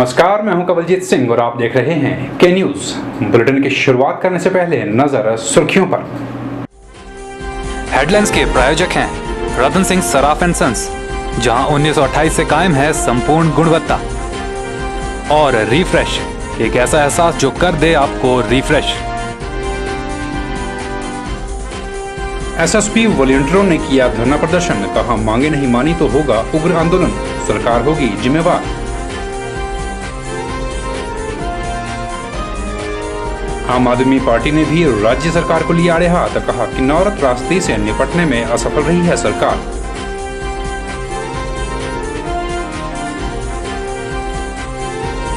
नमस्कार, मैं हूं कवलजीत सिंह और आप देख रहे हैं के न्यूज। बुलेटिन की शुरुआत करने से पहले नजर सुर्खियों पर। हेडलाइंस के प्रायोजक हैं रतन सिंह सराफ एंड सन्स, जहां 1928 से कायम है संपूर्ण गुणवत्ता। और रिफ्रेश, एक ऐसा एहसास जो कर दे आपको रिफ्रेश। एसएसपी वॉलंटियरों ने किया धरना प्रदर्शन, कहा मांगे नहीं मानी तो होगा उग्र आंदोलन, सरकार होगी जिम्मेवार। आम आदमी पार्टी ने भी राज्य सरकार को लिया आड़े हाथ, कहा किन्नौर त्रासदी से निपटने में असफल रही है सरकार।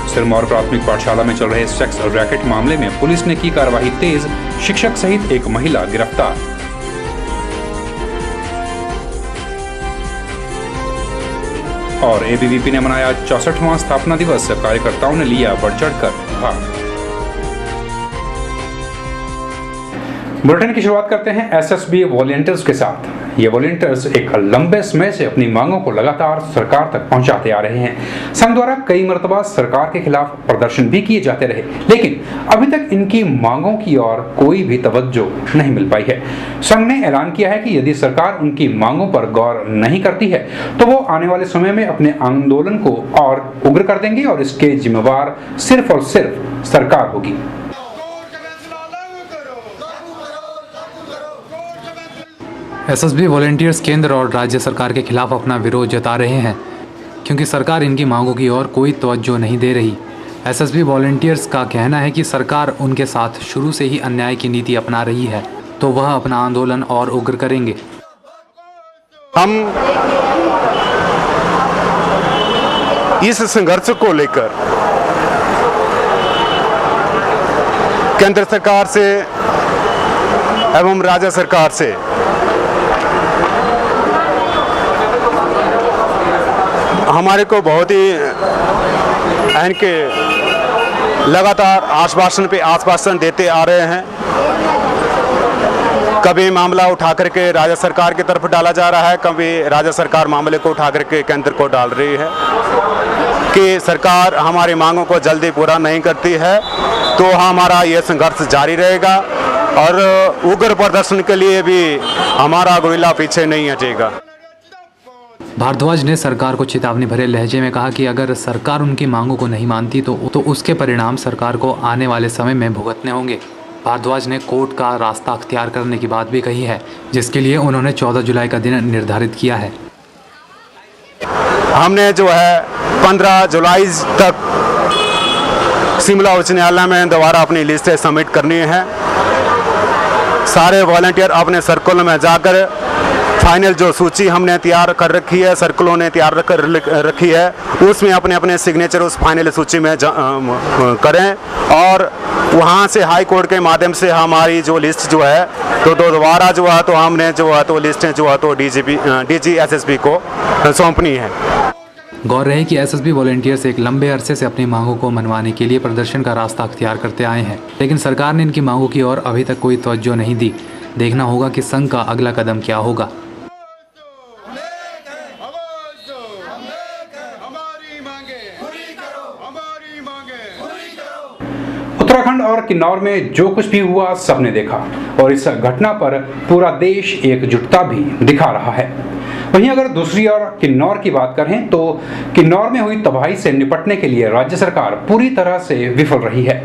सिरमौर प्राथमिक पाठशाला में चल रहे सेक्स रैकेट मामले में पुलिस ने की कार्रवाई तेज, शिक्षक सहित एक महिला गिरफ्तार। और एबीवीपी ने मनाया 64वां स्थापना दिवस, कार्यकर्ताओं ने लिया बढ़ चढ़कर भाग। बुलेटिन की शुरुआत करते हैं एसएसबी वॉलंटियर्स के साथ। ये वॉलंटियर्स एक लंबे समय से अपनी मांगों को लगातार सरकार तक पहुंचाते आ रहे हैं। संघ द्वारा कई मर्तबा सरकार के खिलाफ प्रदर्शन भी किए जाते रहे, लेकिन अभी तक इनकी मांगों की ओर कोई भी तवज्जो नहीं मिल पाई है। संघ ने ऐलान किया है कि यदि सरकार उनकी मांगों पर गौर नहीं करती है तो वो आने वाले समय में अपने आंदोलन को और उग्र कर देंगे और इसके जिम्मेवार सिर्फ और सिर्फ सरकार होगी। एसएसबी वॉलंटियर्स केंद्र और राज्य सरकार के खिलाफ अपना विरोध जता रहे हैं, क्योंकि सरकार इनकी मांगों की ओर कोई तवज्जो नहीं दे रही। एसएसबी वॉलंटियर्स का कहना है कि सरकार उनके साथ शुरू से ही अन्याय की नीति अपना रही है, तो वह अपना आंदोलन और उग्र करेंगे। हम इस संघर्ष को लेकर केंद्र सरकार से एवं राज्य सरकार से हमारे को बहुत ही इनके लगातार आश्वासन पे आश्वासन देते आ रहे हैं। कभी मामला उठा करके राज्य सरकार की तरफ डाला जा रहा है, कभी राज्य सरकार मामले को उठा करके केंद्र को डाल रही है कि सरकार हमारी मांगों को जल्दी पूरा नहीं करती है तो हमारा ये संघर्ष जारी रहेगा और उग्र प्रदर्शन के लिए भी हमारा गोइला पीछे नहीं हटेगा। भारद्वाज ने सरकार को चेतावनी भरे लहजे में कहा कि अगर सरकार उनकी मांगों को नहीं मानती तो उसके परिणाम सरकार को आने वाले समय में भुगतने होंगे। भारद्वाज ने कोर्ट का रास्ता अख्तियार करने की बात भी कही है, जिसके लिए उन्होंने 14 जुलाई का दिन निर्धारित किया है। हमने जो है 15 जुलाई तक शिमला उच्च न्यायालय में दोबारा अपनी लिस्टें सबमिट करनी है। सारे वॉलंटियर अपने सर्कल में जाकर फाइनल जो सूची हमने तैयार कर रखी है, सर्कलों ने तैयार कर रखी है, उसमें अपने अपने सिग्नेचर उस फाइनल सूची में करें और वहाँ से हाई कोर्ट के माध्यम से हमारी जो लिस्ट जो है तो दोबारा जो है तो हमने जो है तो लिस्टें जो है तो डीजी एसएसबी को सौंपनी है। गौर रहे कि एसएसबी वॉलंटियर्स एक लंबे अरसे से अपनी मांगों को मनवाने के लिए प्रदर्शन का रास्ता अख्तियार करते आए हैं, लेकिन सरकार ने इनकी मांगों की ओर अभी तक कोई तवज्जो नहीं दी। देखना होगा कि संघ का अगला कदम क्या होगा। उत्तराखंड और किन्नौर में जो कुछ भी हुआ सबने देखा और इस घटना पर पूरा देश एकजुटता भी दिखा रहा है। वहीं अगर दूसरी ओर किन्नौर की बात करें तो किन्नौर में हुई तबाही से निपटने के लिए राज्य सरकार पूरी तरह से विफल रही है।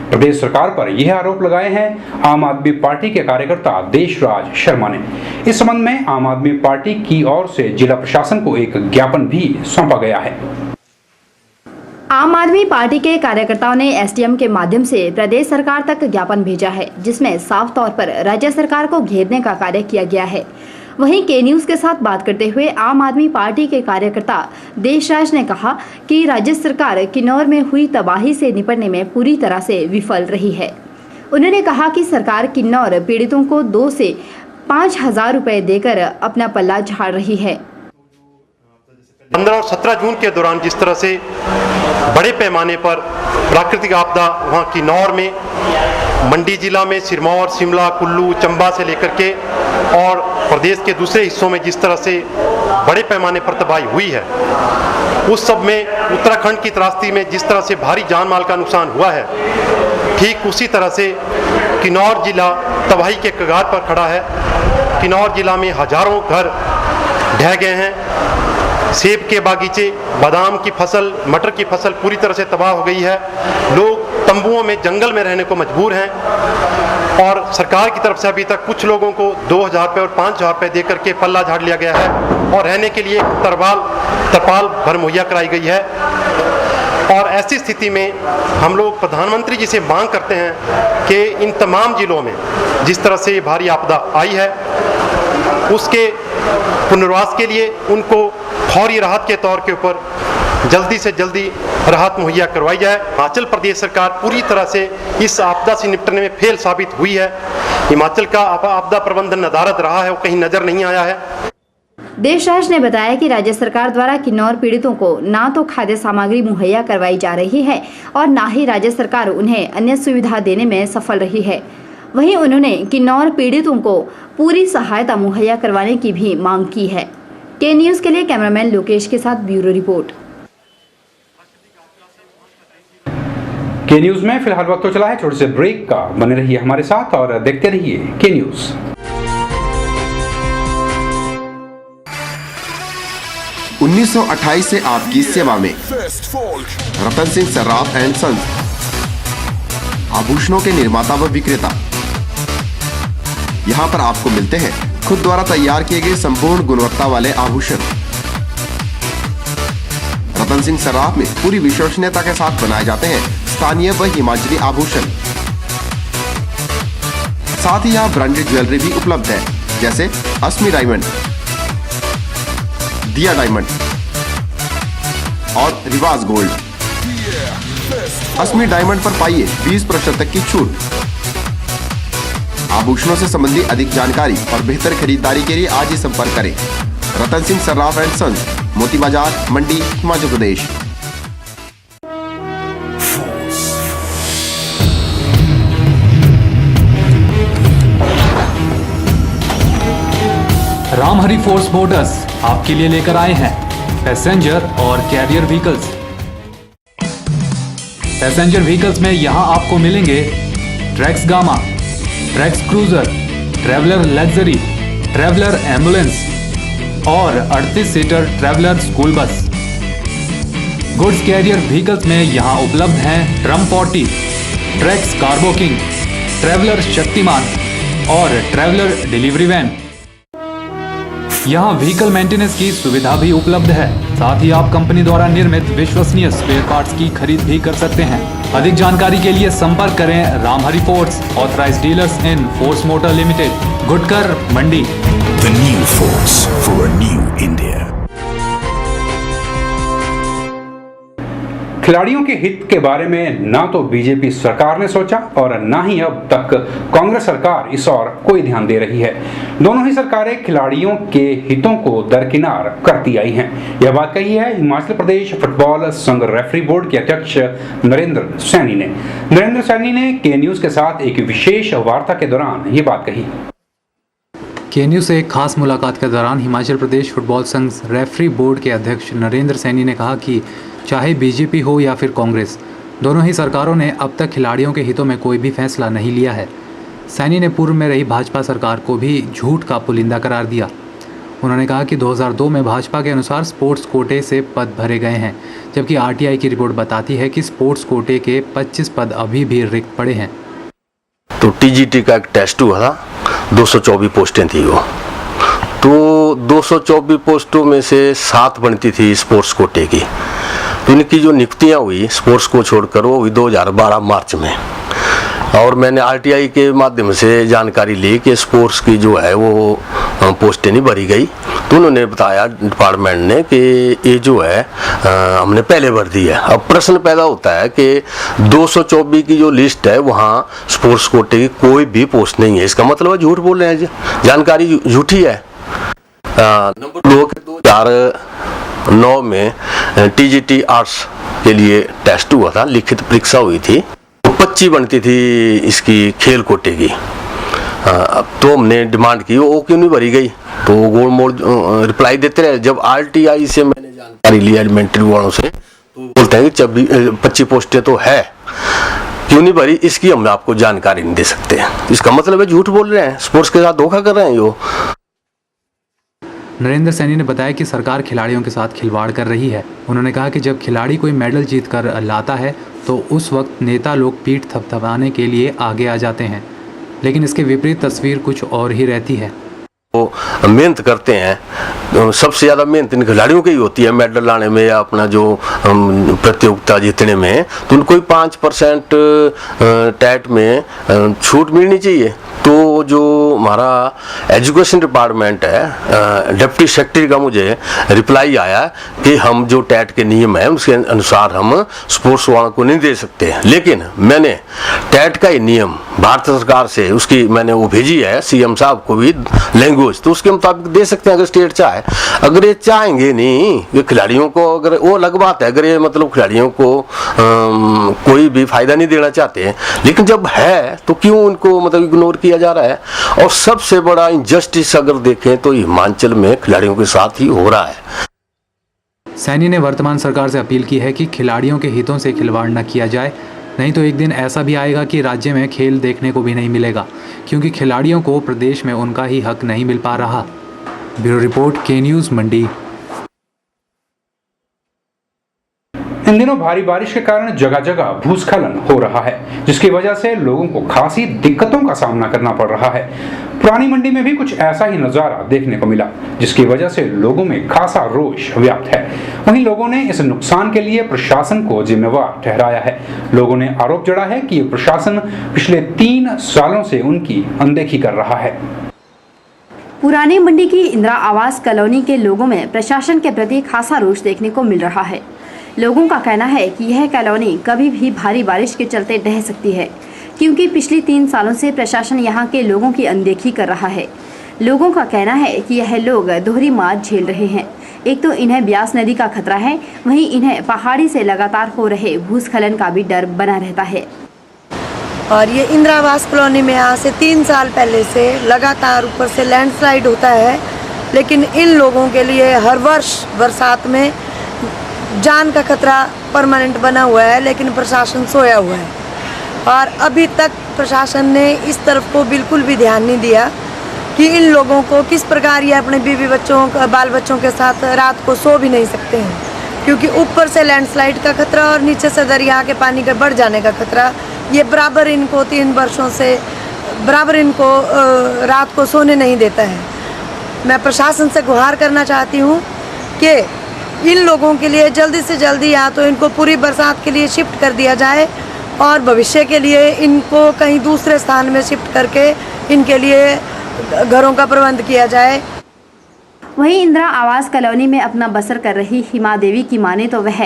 प्रदेश सरकार पर यह आरोप लगाए हैं आम आदमी पार्टी के कार्यकर्ता देशराज शर्मा ने। इस संबंध में आम आदमी पार्टी की ओर से जिला प्रशासन को एक ज्ञापन भी सौंपा गया है। आम आदमी पार्टी के कार्यकर्ताओं ने एसडीएम के माध्यम से प्रदेश सरकार तक ज्ञापन भेजा है, जिसमें साफ तौर पर राज्य सरकार को घेरने का कार्य किया गया है। वहीं के न्यूज के साथ बात करते हुए आम आदमी पार्टी के कार्यकर्ता देशराज ने कहा कि राज्य सरकार किन्नौर में हुई तबाही से निपटने में पूरी तरह से विफल रही है। उन्होंने कहा कि सरकार किन्नौर पीड़ितों को 2 से 5,000 रुपए देकर अपना पल्ला झाड़ रही है। 15 और 17 जून के दौरान जिस तरह से बड़े पैमाने पर प्राकृतिक आपदा वहाँ किन्नौर में, मंडी जिला में, सिरमौर, शिमला, कुल्लू, चंबा से लेकर के और प्रदेश के दूसरे हिस्सों में जिस तरह से बड़े पैमाने पर तबाही हुई है, उस सब में उत्तराखंड की त्रासदी में जिस तरह से भारी जान माल का नुकसान हुआ है, ठीक उसी तरह से किन्नौर जिला तबाही के कगार पर खड़ा है। किन्नौर जिला में हजारों घर ढह गए हैं, सेब के बागीचे, बादाम की फसल, मटर की फसल पूरी तरह से तबाह हो गई है। लोग तंबुओं में, जंगल में रहने को मजबूर हैं और सरकार की तरफ से अभी तक कुछ लोगों को 2000 रुपये और 5000 रुपये दे करके पल्ला झाड़ लिया गया है और रहने के लिए तरपाल भर मुहैया कराई गई है। और ऐसी स्थिति में हम लोग प्रधानमंत्री जी से मांग करते हैं कि इन तमाम जिलों में जिस तरह से ये भारी आपदा आई है, उसके पुनर्वास के लिए उनको फौरी राहत के तौर के ऊपर जल्दी से जल्दी राहत मुहैया करवाई जाए। हिमाचल प्रदेश सरकार पूरी तरह से इस आपदा से निपटने में फेल साबित हुई है। हिमाचल का आपदा प्रबंधन नदारद रहा है, वो कहीं नजर नहीं आया है। देशराज ने बताया कि राज्य सरकार द्वारा किन्नौर पीड़ितों को ना तो खाद्य सामग्री मुहैया करवाई जा रही है और ना ही राज्य सरकार उन्हें अन्य सुविधा देने में सफल रही है। वहीं उन्होंने किन्नौर पीड़ितों को पूरी सहायता मुहैया करवाने की भी मांग की है। के न्यूज के लिए कैमरामैन लोकेश के साथ ब्यूरो रिपोर्ट। के न्यूज में फिलहाल वक्त तो चला है छोटे से ब्रेक का, बने रहिए हमारे साथ और देखते रहिए के न्यूज। उन्नीस से आपकी सेवा में रतन सिंह सर्राफ एंड सन्स, आभूषणों के निर्माता व विक्रेता। यहाँ पर आपको मिलते हैं खुद द्वारा तैयार किए गए संपूर्ण गुणवत्ता वाले आभूषण। रतन सिंह सर्राफ में पूरी विश्वसनीयता के साथ बनाए जाते हैं स्थानीय व हिमाचली आभूषण। साथ ही यहाँ ब्रांडेड ज्वेलरी भी उपलब्ध है, जैसे अस्मी डायमंड, दिया डायमंड और रिवाज गोल्ड। अस्मी डायमंड पर पाइए 20% तक की छूट। आभूषणों से संबंधित अधिक जानकारी और बेहतर खरीदारी के लिए आज ही संपर्क करें। रतन सिंह सर्राफ एंड सन्स, मोती बाजार, मंडी, हिमाचल प्रदेश। रामहरि फोर्स मोटर्स आपके लिए लेकर आए हैं पैसेंजर और कैरियर व्हीकल्स। पैसेंजर व्हीकल्स में यहां आपको मिलेंगे Trax Gama, Trax Cruiser, Traveller luxury, Traveller ambulance और 38 seater Traveller school bus. Goods carrier vehicles में यहां उपलब्ध हैं Trump 40, Trax cargo king, Traveller Shaktiman और ट्रैवलर डिलीवरी वैन। यहाँ व्हीकल मेंटेनेंस की सुविधा भी उपलब्ध है। साथ ही आप कंपनी द्वारा निर्मित विश्वसनीय स्पेयर पार्ट्स की खरीद भी कर सकते हैं। अधिक जानकारी के लिए संपर्क करें Ramhari Force, authorized dealers in Force Motor Limited, Gutkar, Mandi. The new force for a new India. खिलाड़ियों के हित के बारे में ना तो बीजेपी सरकार ने सोचा और ना ही अब तक कांग्रेस सरकार इस ओर कोई ध्यान दे रही है। दोनों ही सरकारें खिलाड़ियों के हितों को दरकिनार करती आई हैं। यह बात कही है हिमाचल प्रदेश फुटबॉल संघ रेफरी बोर्ड के अध्यक्ष नरेंद्र सैनी ने। नरेंद्र सैनी ने के न्यूज के साथ एक विशेष वार्ता के दौरान ये बात कही। के न्यूज से एक खास मुलाकात के दौरान हिमाचल प्रदेश फुटबॉल संघ रेफरी बोर्ड के अध्यक्ष नरेंद्र सैनी ने कहा कि चाहे बीजेपी हो या फिर कांग्रेस, दोनों ही सरकारों ने अब तक खिलाड़ियों के हितों में कोई भी फैसला नहीं लिया है। सैनी ने पूर्व में रही भाजपा सरकार को भी झूठ का पुलिंदा करार दिया। उन्होंने कहा कि 2002 में भाजपा के अनुसार स्पोर्ट्स कोटे से पद भरे गए हैं, जबकि आरटीआई की रिपोर्ट बताती है कि स्पोर्ट्स कोटे के 25 पद अभी भी रिक्त पड़े हैं। तो टीजीटी का एक टेस्ट हुआ था, 224 पोस्टें थी वो, तो 224 पोस्टों में से 7 बनती थी स्पोर्ट्स कोटे की। तो इनकी जो नियुक्तियां हुई स्पोर्ट्स को छोड़कर वो हुई 2012 मार्च में। और मैंने आरटीआई के माध्यम से जानकारी ली कि स्पोर्ट्स की जो है वो पोस्टें नहीं भरी गई। तो उन्होंने बताया डिपार्टमेंट ने कि ये जो है हमने पहले भर दी है। अब प्रश्न पैदा होता है कि 224 की जो लिस्ट है वहाँ स्पोर्ट्स कोटे की कोई भी पोस्ट नहीं है। इसका मतलब है झूठ बोल रहे हैं, जानकारी झूठी है। नंबर 2 के 2009 में टीजीटी आर्ट्स के लिए टेस्ट हुआ था, लिखित परीक्षा हुई थी, 25 बनती थी इसकी खेल कोटे की। अब तो हमने डिमांड की वो क्यों नहीं भरी गई, तो गोल मोड़ रिप्लाई देते रहे। जब RTI से मैंने जानकारी ली एलिमेंट्री वालों से, तो बोलते हैं कि 25 पोस्टें तो है, क्यों नहीं भरी, इसकी हम आपको जानकारी नहीं दे सकते। इसका मतलब है झूठ बोल रहे हैं, स्पोर्ट्स के साथ धोखा कर रहे हैं यो। नरेंद्र सैनी ने बताया कि सरकार खिलाड़ियों के साथ खिलवाड़ कर रही है। उन्होंने कहा कि जब खिलाड़ी कोई मेडल जीत कर लाता है तो उस वक्त नेता लोग पीठ थपथपाने के लिए आगे आ जाते हैं, लेकिन इसके विपरीत तस्वीर कुछ और ही रहती है। वो मेहनत करते हैं, सबसे ज़्यादा मेहनत इन खिलाड़ियों की ही होती है मेडल लाने में या अपना जो प्रतियोगिता जीतने में, तो उनको ही 5% टैट में छूट मिलनी चाहिए। तो जो हमारा एजुकेशन डिपार्टमेंट है, डिप्टी सेक्रेटरी का मुझे रिप्लाई आया कि हम जो टैट के नियम है उसके अनुसार हम स्पोर्ट्स वालों को नहीं दे सकते, लेकिन मैंने टैट का ही नियम भारत सरकार से उसकी मैंने वो भेजी है CM साहब को भी लैंग्वेज, तो उसके मुताबिक दे सकते हैं अगर स्टेट चाहे। अगर ये चाहेंगे नहीं, ये खिलाड़ियों को, अगर वो अलग बात है, अगर ये मतलब खिलाड़ियों को कोई भी फायदा नहीं देना चाहते, लेकिन जब है तो क्यों उनको मतलब इग्नोर किया जा रहा है। और सबसे बड़ा इनजस्टिस अगर देखें तो हिमाचल में खिलाड़ियों के साथ ही हो रहा है। सैनी ने वर्तमान सरकार से अपील की है कि खिलाड़ियों के हितों से खिलवाड़ न किया जाए, नहीं तो एक दिन ऐसा भी आएगा कि राज्य में खेल देखने को भी नहीं मिलेगा, क्योंकि खिलाड़ियों को प्रदेश में उनका ही हक नहीं मिल पा रहा। ब्यूरो रिपोर्ट, के न्यूज़, मंडी। इन दिनों भारी बारिश के कारण जगह जगह भूस्खलन हो रहा है, जिसकी वजह से लोगों को खासी दिक्कतों का सामना करना पड़ रहा है। पुरानी मंडी में भी कुछ ऐसा ही नजारा देखने को मिला, जिसकी वजह से लोगों में खासा रोष व्याप्त है। वहीं लोगों ने इस नुकसान के लिए प्रशासन को जिम्मेवार ठहराया है। लोगों ने आरोप जड़ा है कि प्रशासन पिछले 3 सालों से उनकी अनदेखी कर रहा है। पुरानी मंडी की इंदिरा आवास कॉलोनी के लोगों में प्रशासन के प्रति खासा रोष देखने को मिल रहा है। लोगों का कहना है कि यह कॉलोनी कभी भी भारी बारिश के चलते ढह सकती है, क्योंकि पिछले 3 सालों से प्रशासन यहां के लोगों की अनदेखी कर रहा है। लोगों का कहना है कि यह लोग दोहरी मार झेल रहे हैं। एक तो इन्हें ब्यास नदी का खतरा है, वहीं इन्हें पहाड़ी से लगातार हो रहे भूस्खलन का भी डर बना रहता है। और ये इंदिरा आवास कॉलोनी में आज से 3 साल पहले से लगातार ऊपर से लैंडस्लाइड होता है, लेकिन इन लोगों के लिए हर वर्ष बरसात में जान का खतरा परमानेंट बना हुआ है, लेकिन प्रशासन सोया हुआ है। और अभी तक प्रशासन ने इस तरफ को बिल्कुल भी ध्यान नहीं दिया कि इन लोगों को किस प्रकार ये अपने बीवी बच्चों, बाल बच्चों के साथ रात को सो भी नहीं सकते हैं, क्योंकि ऊपर से लैंडस्लाइड का खतरा और नीचे से दरिया के पानी के बढ़ जाने का खतरा, ये बराबर इनको 3 वर्षों से बराबर इनको रात को सोने नहीं देता है। मैं प्रशासन से गुहार करना चाहती हूँ कि इन लोगों के लिए जल्दी से जल्दी या तो इनको पूरी बरसात के लिए शिफ्ट कर दिया जाए और भविष्य के लिए इनको कहीं दूसरे स्थान में शिफ्ट करके इनके लिए घरों का प्रबंध किया जाए। वहीं इंदिरा आवास कॉलोनी में अपना बसर कर रही हिमा देवी की माने तो वह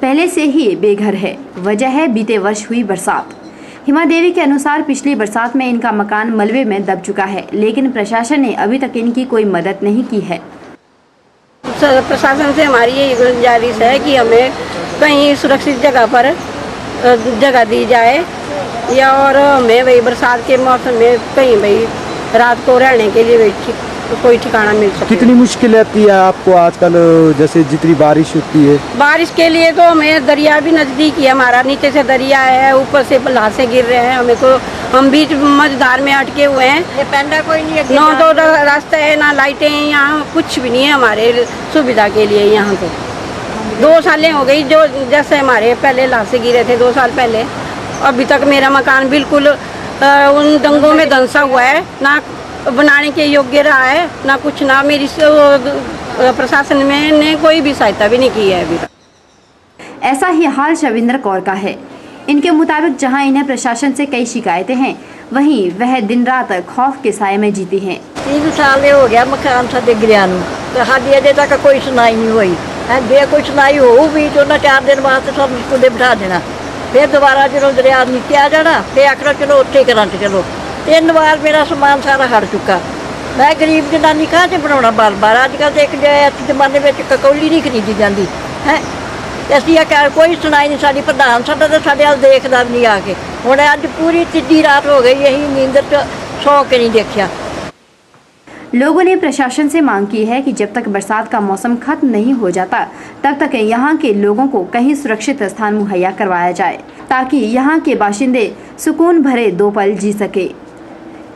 पहले से ही बेघर है। वजह है बीते वर्ष हुई बरसात। हिमा देवी के अनुसार पिछली बरसात में इनका मकान मलबे में दब चुका है, लेकिन प्रशासन ने अभी तक इनकी कोई मदद नहीं की है। प्रशासन से हमारी यही गुजारिश है कि हमें कहीं सुरक्षित जगह पर जगह दी जाए, या और हमें वही बरसात के मौसम में कहीं भाई रात को रहने के लिए कोई ठिकाना मिल सके। कितनी मुश्किल आती है आपको आजकल, जैसे जितनी बारिश होती है? बारिश के लिए तो हमें दरिया भी नज़दीक ही है, हमारा नीचे से दरिया है, ऊपर से लाशें गिर रहे हैं, हमें तो हम बीच मझधार में अटके हुए हैं। ये पेंडा कोई नहीं है, ना तो रास्ता है ना लाइटें हैं, यहाँ कुछ भी नहीं है हमारे सुविधा के लिए। यहाँ तो 2 सालें हो गई जो जैसे हमारे पहले लाशें गिरे थे 2 साल पहले, अभी तक मेरा मकान बिल्कुल उन दंगों में धंसा हुआ है, ना बनाने के योग्य रहा है, ना कुछ, ना मेरी प्रशासन में ने कोई भी सहायता भी नहीं की है अभी तक। ऐसा ही हाल शविंदर कौर का है। इनके मुताबिक जहां इन्हें प्रशासन से कई शिकायतें हैं, वहीं वह दिन रात खौफ के साए में जीती हैं। 3 साल हो गया मकान साडे गिरिया नूं, ते साडी अजे तक कोई सुनाई नहीं हुई है। जे कोई सुनाई हो भी तो उन्हें 4 दिन वास्ते सब स्कूले बिठा देना, फिर दोबारा जो दरिया नीचे आ जाना, फिर आखना चलो उत्थे करंट चलो। 3 बार मेरा समान सारा हड़ चुका। मैं गरीब जनानी कहाँ से बनाना बार-बार। अजकल तो एक जमाने में ककौली नहीं खरीदी जाती है। असं आख्या कोई सुनाई नहीं, साड़ी प्रधान साडा तो साडे हाल देखदा भी नहीं आके। हुण अज पूरी 3 रात हो गई, यही नींदर च सौ के नहीं देखा। लोगों ने प्रशासन से मांग की है कि जब तक बरसात का मौसम खत्म नहीं हो जाता तब तक यहाँ के लोगों को कहीं सुरक्षित स्थान मुहैया करवाया जाए ताकि यहाँ के बाशिंदे सुकून भरे 2 पल जी सके।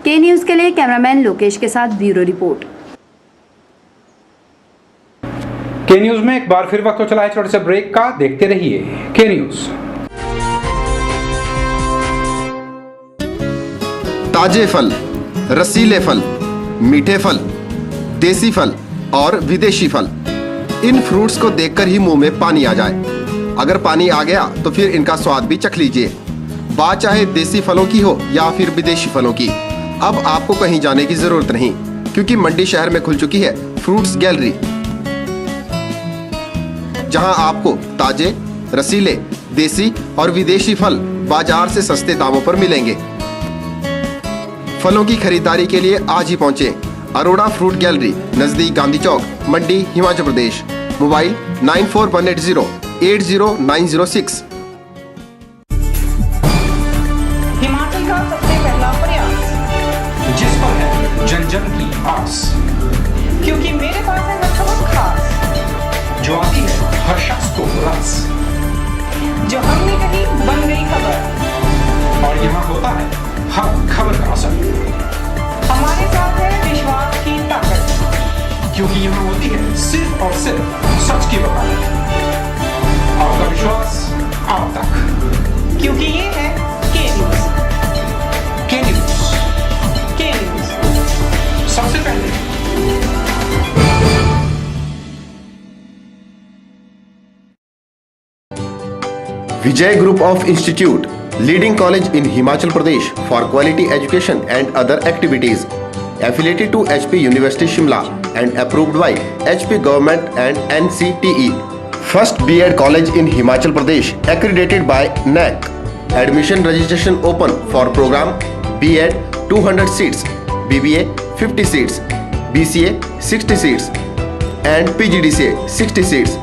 के न्यूज़ के लिए कैमरामैन लोकेश के साथ ब्यूरो रिपोर्ट। के न्यूज़ में एक बार फिर वक्त तो चला है छोटे से ब्रेक का, देखते रहिए के न्यूज़। ताजे फल, रसीले फल, मीठे फल, देसी फल और विदेशी फल, इन फ्रूट्स को देखकर ही मुंह में पानी आ जाए। अगर पानी आ गया तो फिर इनका स्वाद भी चख लीजिए। बात चाहे देसी फलों की हो या फिर विदेशी फलों की, अब आपको कहीं जाने की जरूरत नहीं, क्योंकि मंडी शहर में खुल चुकी है फ्रूट्स गैलरी, जहां आपको ताजे, रसीले, देसी और विदेशी फल बाजार से सस्ते दामों पर मिलेंगे। फलों की खरीदारी के लिए आज ही पहुंचे अरोड़ा फ्रूट गैलरी, नजदीक गांधी चौक, मंडी, हिमाचल प्रदेश। मोबाइल 9418080906। हिमाचल का सबसे पहला प्रयास, जिस पर है जन जन की आस, क्योंकि मेरे पास है न खबर खास, जो आती है हर शख्स को रस, जो हमने कही बन गई खबर, और यहाँ होता है हर खबर का असर। हमारे साथ है विश्वास की ताकत, क्योंकि यहाँ होती है सिर्फ और सिर्फ सच की वकालत। आपका विश्वास आप तक, क्योंकि ये है के न्यूज़। के न्यूज़, के न्यूज़, सबसे पहले। Vijay Group of Institute, leading college in Himachal Pradesh for quality education and other activities, affiliated to HP University Shimla and approved by HP Government and NCTE. First B.Ed college in Himachal Pradesh, accredited by NAC. Admission registration open for program B.Ed 200 seats, BBA 50 seats, BCA 60 seats and PGDCA 60 seats.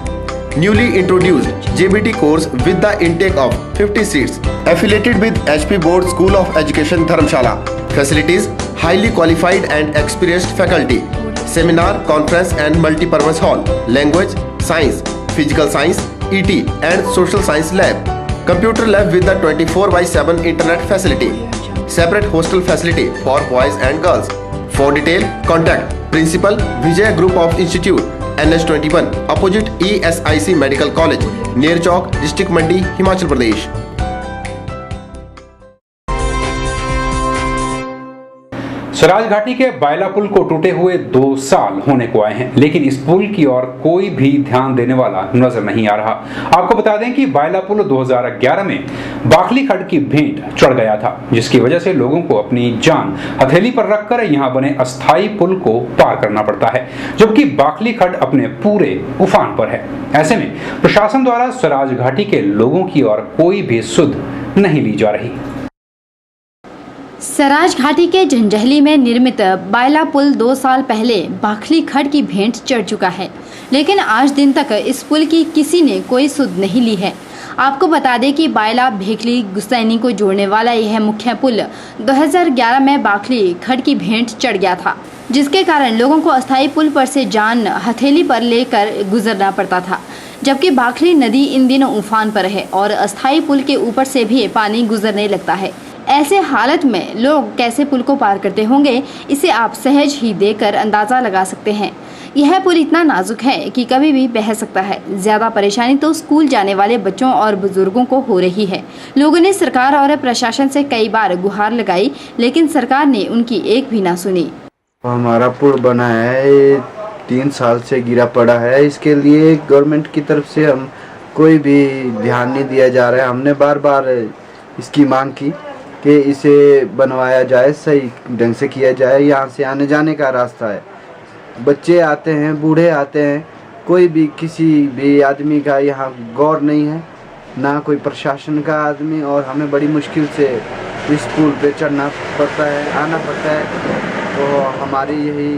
Newly introduced JBT course with the intake of 50 seats. Affiliated with HP Board School of Education Dharamshala. Facilities: highly qualified and experienced faculty. Seminar, conference and multi-purpose hall. Language, science, physical science, ET and social science lab. Computer lab with the 24/7 internet facility. Separate hostel facility for boys and girls. For detail, contact Principal Vijay Group of Institute, NH21, opposite ESIC Medical College, near Chowk, District Mandi, Himachal Pradesh. Seraj घाटी के बायला पुल को टूटे हुए 2 साल होने को आए हैं, लेकिन इस पुल की ओर कोई भी ध्यान देने वाला नजर नहीं आ रहा। आपको बता दें कि बायला पुल 2011 में बाखली खड्ड की भेंट चढ़ गया था, जिसकी वजह से लोगों को अपनी जान हथेली पर रखकर यहां बने अस्थायी पुल को पार करना पड़ता है, जबकि बाखली खड्ड अपने पूरे उफान पर है। ऐसे में प्रशासन द्वारा सराज घाटी के लोगों की ओर कोई भी सुध नहीं ली जा रही। सराज घाटी के जंजहली में निर्मित बायला पुल 2 साल पहले बाखली खड्ड की भेंट चढ़ चुका है, लेकिन आज दिन तक इस पुल की किसी ने कोई सुध नहीं ली है। आपको बता दें कि बायला भेखली गुसैनी को जोड़ने वाला यह मुख्य पुल 2011 में बाखली खड्ड की भेंट चढ़ गया था, जिसके कारण लोगों को अस्थायी पुल पर से जान हथेली पर लेकर गुजरना पड़ता था, जबकि बाखली नदी इन दिनों उफान पर है और अस्थायी पुल के ऊपर से भी पानी गुजरने लगता है। ऐसे हालत में लोग कैसे पुल को पार करते होंगे, इसे आप सहज ही देखकर अंदाज़ा लगा सकते हैं। यह पुल इतना नाजुक है कि कभी भी बह सकता है। ज़्यादा परेशानी तो स्कूल जाने वाले बच्चों और बुजुर्गों को हो रही है। लोगों ने सरकार और प्रशासन से कई बार गुहार लगाई, लेकिन सरकार ने उनकी एक भी ना सुनी। हमारा पुल बना है 3 साल से गिरा पड़ा है, इसके लिए गवर्नमेंट की तरफ से हम कोई भी ध्यान नहीं दिया जा रहा है। हमने बार बार इसकी मांग की कि इसे बनवाया जाए, सही ढंग से किया जाए। यहाँ से आने जाने का रास्ता है, बच्चे आते हैं, बूढ़े आते हैं, कोई भी किसी भी आदमी का यहाँ गौर नहीं है, ना कोई प्रशासन का आदमी, और हमें बड़ी मुश्किल से इस पुल पे चढ़ना पड़ता है, आना पड़ता है। तो हमारी यही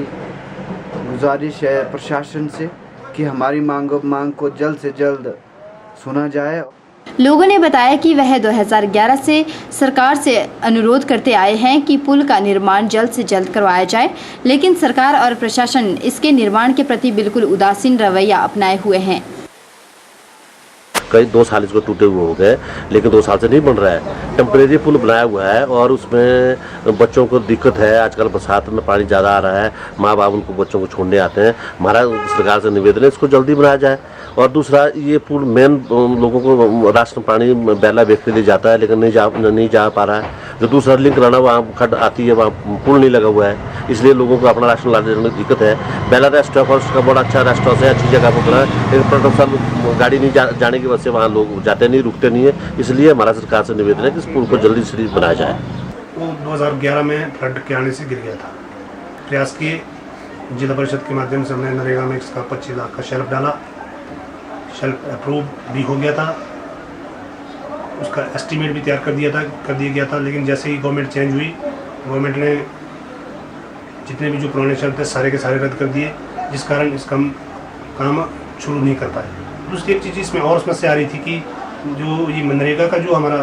गुजारिश है प्रशासन से कि हमारी मांग को जल्द से जल्द सुना जाए। लोगों ने बताया कि वह 2011 से सरकार से अनुरोध करते आए हैं कि पुल का निर्माण जल्द से जल्द करवाया जाए, लेकिन सरकार और प्रशासन इसके निर्माण के प्रति बिल्कुल उदासीन रवैया अपनाए हुए हैं। कई 2 साल इसको टूटे हुए हो गए, लेकिन 2 साल से नहीं बन रहा है। टेम्परेरी पुल बनाया हुआ है और उसमें बच्चों को दिक्कत है। आजकल बरसात में पानी ज़्यादा आ रहा है, माँ बाप उनको बच्चों को छोड़ने आते हैं। हमारा सरकार से निवेदन है इसको जल्दी बनाया जाए। और दूसरा, ये पुल मेन लोगों को राशन पानी बेला व्यक्ति ले जाता है, लेकिन नहीं जा पा रहा है। जो दूसरा लिंक रहना वहाँ खड्ड आती है, वहाँ पुल नहीं लगा हुआ है, इसलिए लोगों को अपना राशन लाने में दिक्कत है। बेला रेस्ट हाउस का बड़ा अच्छा रेस्ट हाउस है, अच्छी जगह पर बना है, लेकिन प्रोटोकॉल गाड़ी नहीं जाने की वजह से वहाँ लोग जाते नहीं, रुकते नहीं है। इसलिए हमारा सरकार से निवेदन है कि इस पुल को जल्दी से बनाया जाए। वो 2011 में फ्लड के आने से गिर गया था। प्रयास किए, जिला परिषद के माध्यम से हमने नरेगा में इसका 25 लाख का शेल्फ डाला, शेल्फ अप्रूव भी हो गया था, उसका एस्टीमेट भी तैयार कर दिया गया था। लेकिन जैसे ही गवर्नमेंट चेंज हुई, गवर्नमेंट ने जितने भी जो पुराने शेल्फ थे सारे के सारे रद्द कर दिए, जिस कारण इसका काम शुरू नहीं कर पाए। दूसरी एक चीज़ इसमें और समस्या आ रही थी कि जो ये मनरेगा का जो हमारा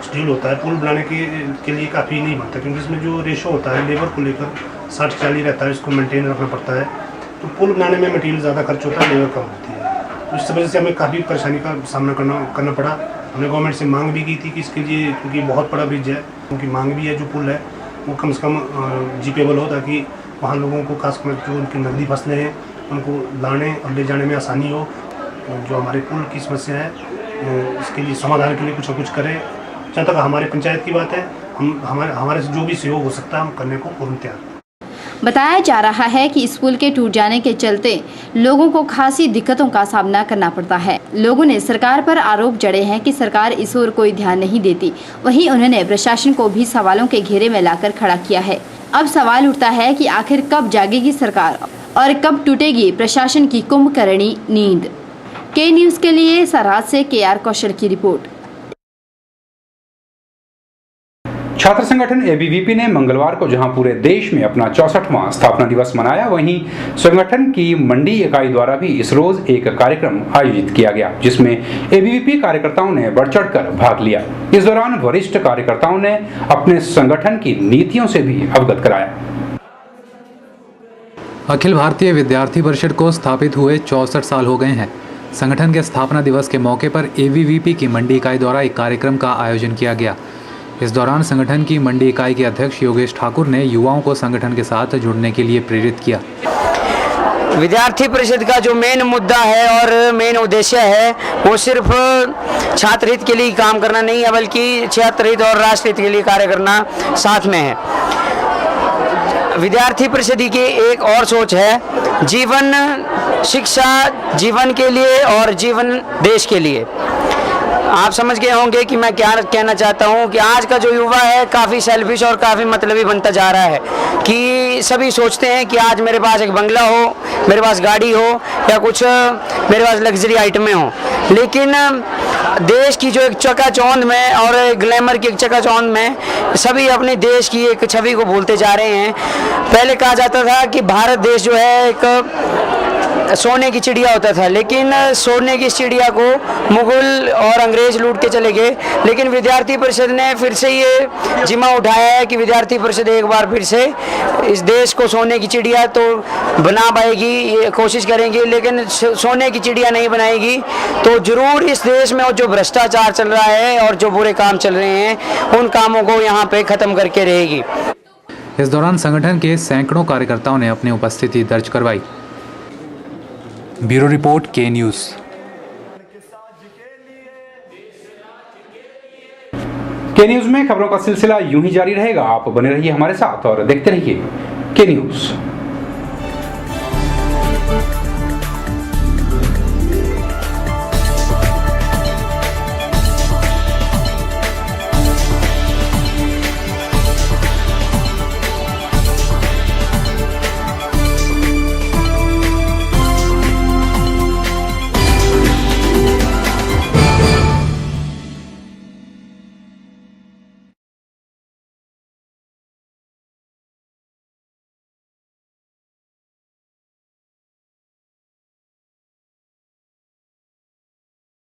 शेड्यूल होता है पुल बनाने के लिए काफ़ी नहीं बनता, क्योंकि इसमें जो रेशो होता है लेबर को लेकर 60-40 रहता है, इसको मेंटेन रखना पड़ता है। तो पुल बनाने में मटेरियल ज़्यादा खर्च होता है, लेबर कम होती है। तो इस वजह से हमें काफ़ी परेशानी का सामना करना पड़ा। हमने गवर्नमेंट से मांग भी की थी कि इसके लिए, क्योंकि बहुत बड़ा ब्रिज है, उनकी मांग भी है जो पुल है वो कम से कम जीपेबल हो, ताकि वहाँ लोगों को खासकर जो उनकी नकदी फसलें हैं उनको लाने और ले जाने में आसानी हो। जो हमारे पुल की समस्या है इसके लिए समाधान के लिए कुछ न कुछ करें। जहाँ तक हमारे पंचायत की बात है, हम हमारे से जो भी सहयोग हो सकता है हम करने को पूर्ण तैयार। बताया जा रहा है कि इस पुल के टूट जाने के चलते लोगों को खासी दिक्कतों का सामना करना पड़ता है। लोगों ने सरकार पर आरोप जड़े हैं कि सरकार इस ओर कोई ध्यान नहीं देती। वहीं उन्होंने प्रशासन को भी सवालों के घेरे में लाकर खड़ा किया है। अब सवाल उठता है कि आखिर कब जागेगी सरकार और कब टूटेगी प्रशासन की कुंभकर्णी नींद। के न्यूज़ के लिए सरहद से KR कौशल की रिपोर्ट। छात्र संगठन ABVP ने मंगलवार को जहां पूरे देश में अपना 64वां स्थापना दिवस मनाया, वहीं संगठन की मंडी इकाई द्वारा भी इस रोज एक कार्यक्रम आयोजित किया गया, जिसमें ABVP कार्यकर्ताओं ने बढ़ चढ़कर भाग लिया। इस दौरान वरिष्ठ कार्यकर्ताओं ने अपने संगठन की नीतियों से भी अवगत कराया। अखिल भारतीय विद्यार्थी परिषद को स्थापित हुए 64 साल हो गए हैं। संगठन के स्थापना दिवस के मौके पर ABVP की मंडी इकाई द्वारा एक कार्यक्रम का आयोजन किया गया। इस दौरान संगठन की मंडी इकाई के अध्यक्ष योगेश ठाकुर ने युवाओं को संगठन के साथ जुड़ने के लिए प्रेरित किया। विद्यार्थी परिषद का जो मेन मुद्दा है और मेन उद्देश्य है वो सिर्फ छात्र हित के लिए काम करना नहीं है, बल्कि छात्र हित और राष्ट्र हित के लिए कार्य करना साथ में है। विद्यार्थी परिषद की एक और सोच है, जीवन शिक्षा जीवन के लिए और जीवन देश के लिए। आप समझ गए होंगे कि मैं क्या कहना चाहता हूँ कि आज का जो युवा है काफ़ी सेल्फिश और काफ़ी मतलबी बनता जा रहा है, कि सभी सोचते हैं कि आज मेरे पास एक बंगला हो, मेरे पास गाड़ी हो या कुछ मेरे पास लग्जरी आइटमें हो, लेकिन देश की जो एक चकाचौंध में और ग्लैमर की एक चकाचौंध में सभी अपने देश की एक छवि को भूलते जा रहे हैं। पहले कहा जाता था कि भारत देश जो है एक सोने की चिड़िया होता था, लेकिन सोने की चिड़िया को मुगल और अंग्रेज लूट के चले गए। लेकिन विद्यार्थी परिषद ने फिर से ये जिम्मा उठाया है कि विद्यार्थी परिषद एक बार फिर से इस देश को सोने की चिड़िया तो बना पाएगी, ये कोशिश करेंगे, लेकिन सोने की चिड़िया नहीं बनाएगी तो जरूर इस देश में जो भ्रष्टाचार चल रहा है और जो बुरे काम चल रहे हैं उन कामों को यहाँ पे खत्म करके रहेगी। इस दौरान संगठन के सैकड़ों कार्यकर्ताओं ने अपनी उपस्थिति दर्ज करवाई। ब्यूरो रिपोर्ट के न्यूज़। के न्यूज़ में खबरों का सिलसिला यूं ही जारी रहेगा। आप बने रहिए हमारे साथ और देखते रहिए के न्यूज़।